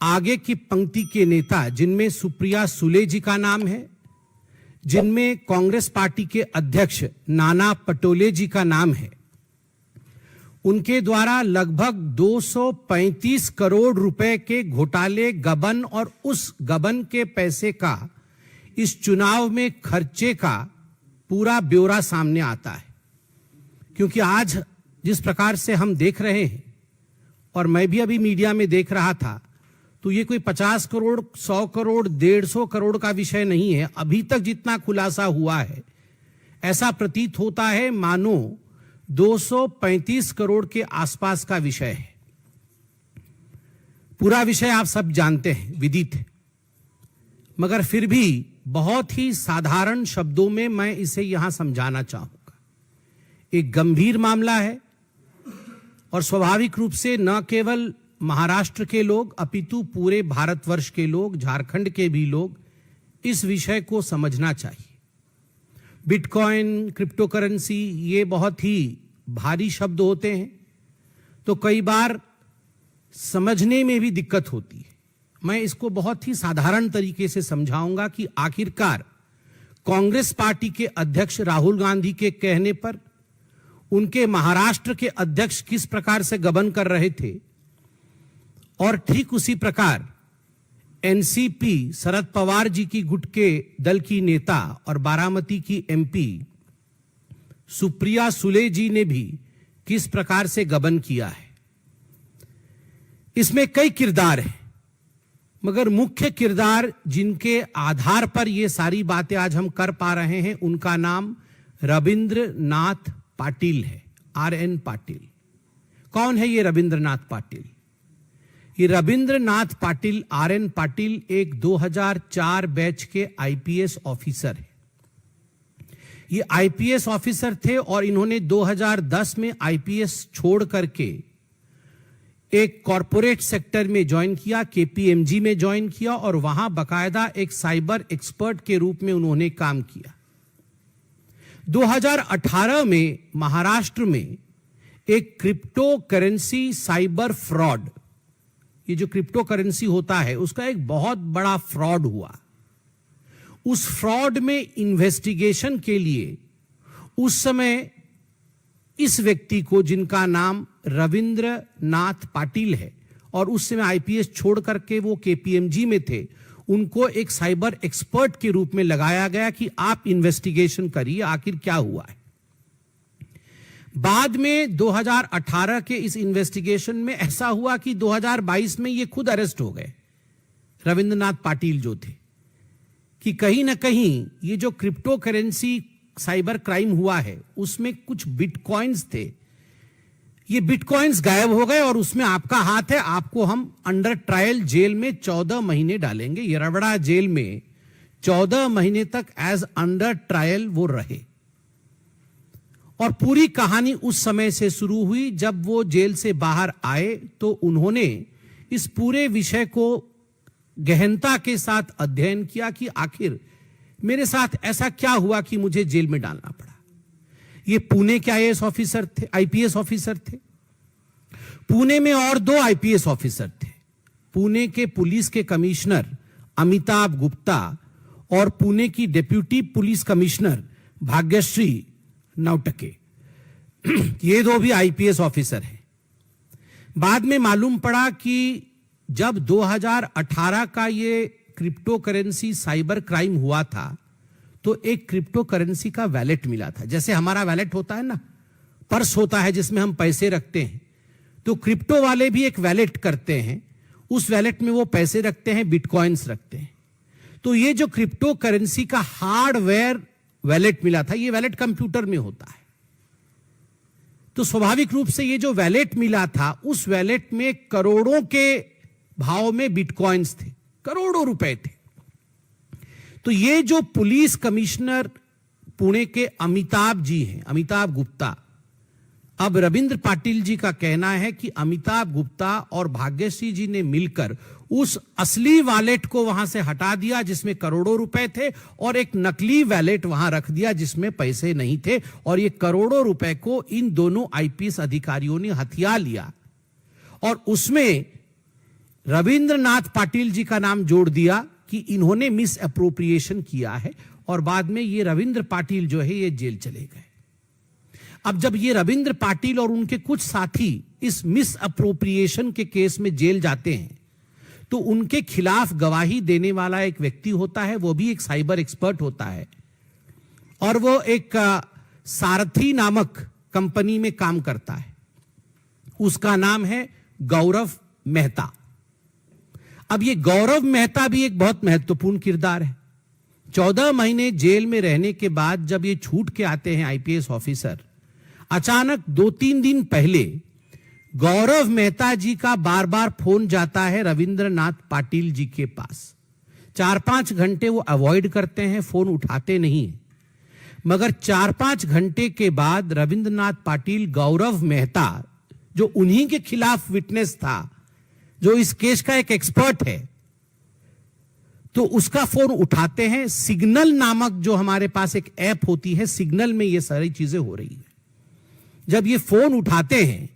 आगे की पंक्ति के नेता, जिनमें सुप्रिया सुले जी का नाम है, जिनमें कांग्रेस पार्टी के अध्यक्ष नाना पटोले जी का नाम है, उनके द्वारा लगभग 235 करोड़ रुपए के घोटाले, गबन और उस गबन के पैसे का इस चुनाव में खर्चे का पूरा ब्यौरा सामने आता है। क्योंकि आज जिस प्रकार से हम देख रहे हैं, और मैं भी अभी मीडिया में देख रहा था, तो ये कोई 50 करोड़, 100 करोड़, 150 करोड़ का विषय नहीं है। अभी तक जितना खुलासा हुआ है, ऐसा प्रतीत होता है मानो 235 करोड़ के आसपास का विषय है। पूरा विषय आप सब जानते हैं, विदित है, मगर फिर भी बहुत ही साधारण शब्दों में मैं इसे यहां समझाना चाहूंगा। एक गंभीर मामला है और स्वाभाविक रूप से न केवल महाराष्ट्र के लोग अपितु पूरे भारतवर्ष के लोग, झारखंड के भी लोग इस विषय को समझना चाहिए। बिटकॉइन, क्रिप्टो करेंसी, ये बहुत ही भारी शब्द होते हैं, तो कई बार समझने में भी दिक्कत होती है। मैं इसको बहुत ही साधारण तरीके से समझाऊंगा कि आखिरकार कांग्रेस पार्टी के अध्यक्ष राहुल गांधी के कहने पर उनके महाराष्ट्र के अध्यक्ष किस प्रकार से गबन कर रहे थे, और ठीक उसी प्रकार एनसीपी शरद पवार जी की गुट के दल की नेता और बारामती की एमपी सुप्रिया सुले जी ने भी किस प्रकार से गबन किया है। इसमें कई किरदार हैं, मगर मुख्य किरदार जिनके आधार पर ये सारी बातें आज हम कर पा रहे हैं, उनका नाम रविंद्रनाथ पाटिल है, RN पाटिल। कौन है ये रविंद्रनाथ पाटिल? ये रविंद्रनाथ पाटिल, RN पाटिल एक 2004 बैच के आईपीएस ऑफिसर है। ये आईपीएस ऑफिसर थे और इन्होंने 2010 में आईपीएस छोड़ करके एक कॉरपोरेट सेक्टर में ज्वाइन किया, केपीएमजी में ज्वाइन किया, और वहां बकायदा एक साइबर एक्सपर्ट के रूप में उन्होंने काम किया। 2018 में महाराष्ट्र में एक क्रिप्टो करेंसी साइबर फ्रॉड, ये जो क्रिप्टो करेंसी होता है उसका एक बहुत बड़ा फ्रॉड हुआ। उस फ्रॉड में इन्वेस्टिगेशन के लिए उस समय इस व्यक्ति को, जिनका नाम रविंद्रनाथ पाटिल है और उस समय आईपीएस छोड़ करके वो केपीएमजी में थे, उनको एक साइबर एक्सपर्ट के रूप में लगाया गया कि आप इन्वेस्टिगेशन करिए आखिर क्या हुआ है। बाद में 2018 के इस इन्वेस्टिगेशन में ऐसा हुआ कि 2022 में ये खुद अरेस्ट हो गए, रविंद्रनाथ पाटिल जो थे, कि कहीं ना कहीं ये जो क्रिप्टो करेंसी साइबर क्राइम हुआ है उसमें कुछ बिटकॉइंस थे, ये बिटकॉइंस गायब हो गए और उसमें आपका हाथ है, आपको हम अंडर ट्रायल जेल में 14 महीने डालेंगे। ये रबड़ा जेल में 14 महीने तक एज अंडर ट्रायल वो रहे। और पूरी कहानी उस समय से शुरू हुई। जब वो जेल से बाहर आए तो उन्होंने इस पूरे विषय को गहनता के साथ अध्ययन किया कि आखिर मेरे साथ ऐसा क्या हुआ कि मुझे जेल में डालना पड़ा। ये पुणे के आईएएस ऑफिसर थे, आईपीएस ऑफिसर थे। पुणे में और 2 आईपीएस ऑफिसर थे, पुणे के पुलिस के कमिश्नर अमिताभ गुप्ता और पुणे की डिप्टी पुलिस कमिश्नर भाग्यश्री नौटके। ये 2 भी आईपीएस ऑफिसर हैं। बाद में मालूम पड़ा कि जब 2018 का ये क्रिप्टो करेंसी साइबर क्राइम हुआ था तो एक क्रिप्टो करेंसी का वैलेट मिला था। जैसे हमारा वैलेट होता है ना, पर्स होता है जिसमें हम पैसे रखते हैं, तो क्रिप्टो वाले भी एक वैलेट करते हैं, उस वैलेट में वो पैसे रखते हैं, बिटकॉइंस रखते हैं। तो ये जो क्रिप्टो करेंसी का हार्डवेयर वैलेट मिला था, ये वैलेट कंप्यूटर में होता है, तो स्वाभाविक रूप से ये जो वैलेट मिला था उस वैलेट में करोड़ों के भाव में बिटकॉइंस थे, करोड़ों रुपए थे। तो ये जो पुलिस कमिश्नर पुणे के अमिताभ जी हैं, अमिताभ गुप्ता, अब रविंद्र पाटिल जी का कहना है कि अमिताभ गुप्ता और भाग्यश्री जी ने मिलकर उस असली वैलेट को वहां से हटा दिया जिसमें करोड़ों रुपए थे और एक नकली वैलेट वहां रख दिया जिसमें पैसे नहीं थे, और ये करोड़ों रुपए को इन दोनों आईपीएस अधिकारियों ने हथिया लिया और उसमें रविंद्रनाथ पाटिल जी का नाम जोड़ दिया कि इन्होंने मिस अप्रोप्रिएशन किया है, और बाद में ये रविंद्र पाटिल जो है ये जेल चले गए। अब जब ये रविंद्र पाटिल और उनके कुछ साथी इस मिस अप्रोप्रिएशन के केस में जेल जाते हैं, तो उनके खिलाफ गवाही देने वाला एक व्यक्ति होता है, वो भी एक साइबर एक्सपर्ट होता है, और वो एक सारथी नामक कंपनी में काम करता है। उसका नाम है गौरव मेहता। अब ये गौरव मेहता भी एक बहुत महत्वपूर्ण किरदार है। 14 महीने जेल में रहने के बाद जब ये छूट के आते हैं आईपीएस ऑफिसर, अचानक 2-3 दिन पहले गौरव मेहता जी का बार बार फोन जाता है रविंद्रनाथ पाटिल जी के पास। 4-5 घंटे वो अवॉइड करते हैं, फोन उठाते नहीं है, मगर 4-5 घंटे के बाद रविंद्रनाथ पाटिल गौरव मेहता, जो उन्हीं के खिलाफ विटनेस था, जो इस केस का एक एक्सपर्ट है, तो उसका फोन उठाते हैं। सिग्नल नामक जो हमारे पास एक ऐप होती है, सिग्नल में ये सारी चीजें हो रही है। जब ये फोन उठाते हैं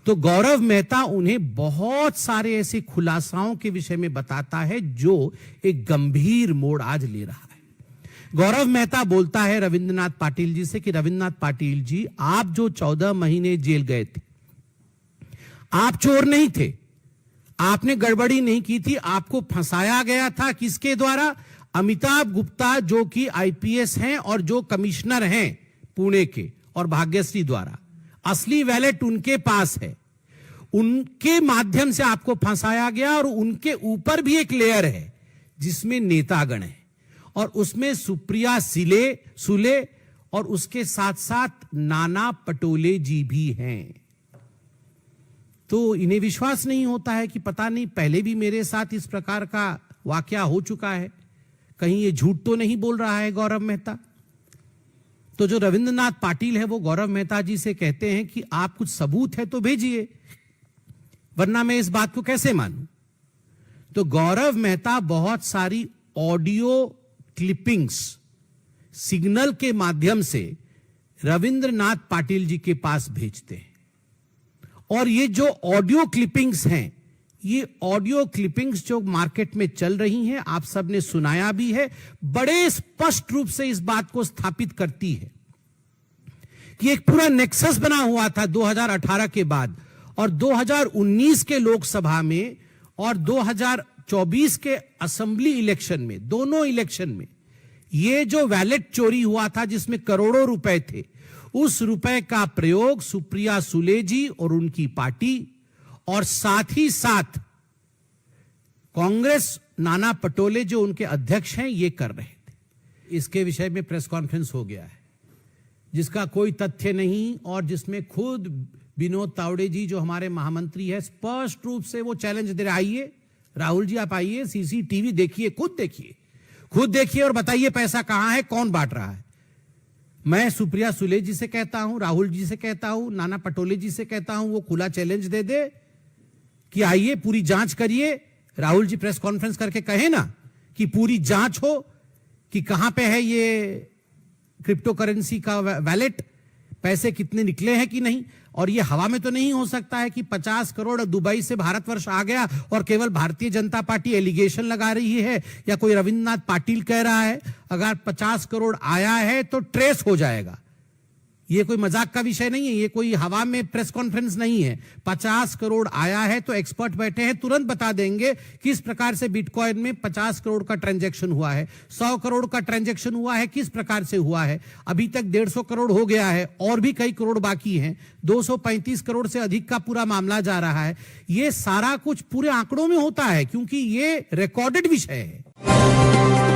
तो गौरव मेहता उन्हें बहुत सारे ऐसे खुलासाओं के विषय में बताता है जो एक गंभीर मोड़ आज ले रहा है। गौरव मेहता बोलता है रविंद्रनाथ पाटिल जी से कि रविंद्रनाथ पाटिल जी, आप जो 14 महीने जेल गए थे, आप चोर नहीं थे, आपने गड़बड़ी नहीं की थी, आपको फंसाया गया था। किसके द्वारा? अमिताभ गुप्ता, जो कि आईपीएस हैं और जो कमिश्नर हैं पुणे के, और भाग्यश्री द्वारा। असली वैलेट उनके पास है, उनके माध्यम से आपको फंसाया गया, और उनके ऊपर भी एक लेयर है जिसमें नेतागण है, और उसमें सुप्रिया सुले और उसके साथ साथ नाना पटोले जी भी हैं। तो इन्हें विश्वास नहीं होता है कि पता नहीं पहले भी मेरे साथ इस प्रकार का वाकया हो चुका है, कहीं ये झूठ तो नहीं बोल रहा है गौरव मेहता। तो जो रविंद्रनाथ पाटिल है वो गौरव मेहता जी से कहते हैं कि आप कुछ सबूत है तो भेजिए, वरना मैं इस बात को कैसे मानूं। तो गौरव मेहता बहुत सारी ऑडियो क्लिपिंग्स सिग्नल के माध्यम से रविंद्रनाथ पाटिल जी के पास भेजते हैं, और ये जो ऑडियो क्लिपिंग्स हैं, ये ऑडियो क्लिपिंग्स जो मार्केट में चल रही हैं, आप सबने सुनाया भी है, बड़े स्पष्ट रूप से इस बात को स्थापित करती है कि एक पूरा नेक्सस बना हुआ था 2018 के बाद, और 2019 के लोकसभा में और 2024 के असेंबली इलेक्शन में, दोनों इलेक्शन में ये जो वैलेट चोरी हुआ था जिसमें करोड़ों रुपए थे, उस रुपए का प्रयोग सुप्रिया सुले जी और उनकी पार्टी और साथ ही साथ कांग्रेस नाना पटोले जो उनके अध्यक्ष हैं ये कर रहे थे। इसके विषय में प्रेस कॉन्फ्रेंस हो गया है जिसका कोई तथ्य नहीं, और जिसमें खुद विनोद तावड़े जी जो हमारे महामंत्री है स्पष्ट रूप से वो चैलेंज दे रहे, आइए राहुल जी आप आइए, सीसीटीवी देखिए, खुद देखिए और बताइए पैसा कहां है, कौन बांट रहा है। मैं सुप्रिया सुले जी से कहता हूं, राहुल जी से कहता हूं, नाना पटोले जी से कहता हूं, वो खुला चैलेंज दे दे कि आइए पूरी जांच करिए। राहुल जी प्रेस कॉन्फ्रेंस करके कहे ना कि पूरी जांच हो कि कहां पे है ये क्रिप्टो करेंसी का वैलेट, पैसे कितने निकले हैं कि नहीं। और ये हवा में तो नहीं हो सकता है कि 50 करोड़ दुबई से भारतवर्ष आ गया और केवल भारतीय जनता पार्टी एलिगेशन लगा रही है या कोई रविंद्रनाथ पाटिल कह रहा है। अगर 50 करोड़ आया है तो ट्रेस हो जाएगा। ये कोई मजाक का विषय नहीं है, ये कोई हवा में प्रेस कॉन्फ्रेंस नहीं है। 50 करोड़ आया है तो एक्सपर्ट बैठे हैं, तुरंत बता देंगे किस प्रकार से बिटकॉइन में 50 करोड़ का ट्रांजैक्शन हुआ है, 100 करोड़ का ट्रांजैक्शन हुआ है, किस प्रकार से हुआ है। अभी तक 150 करोड़ हो गया है और भी कई करोड़ बाकी हैं, 235 करोड़ से अधिक का पूरा मामला जा रहा है। ये सारा कुछ पूरे आंकड़ों में होता है क्योंकि ये रिकॉर्डेड विषय है।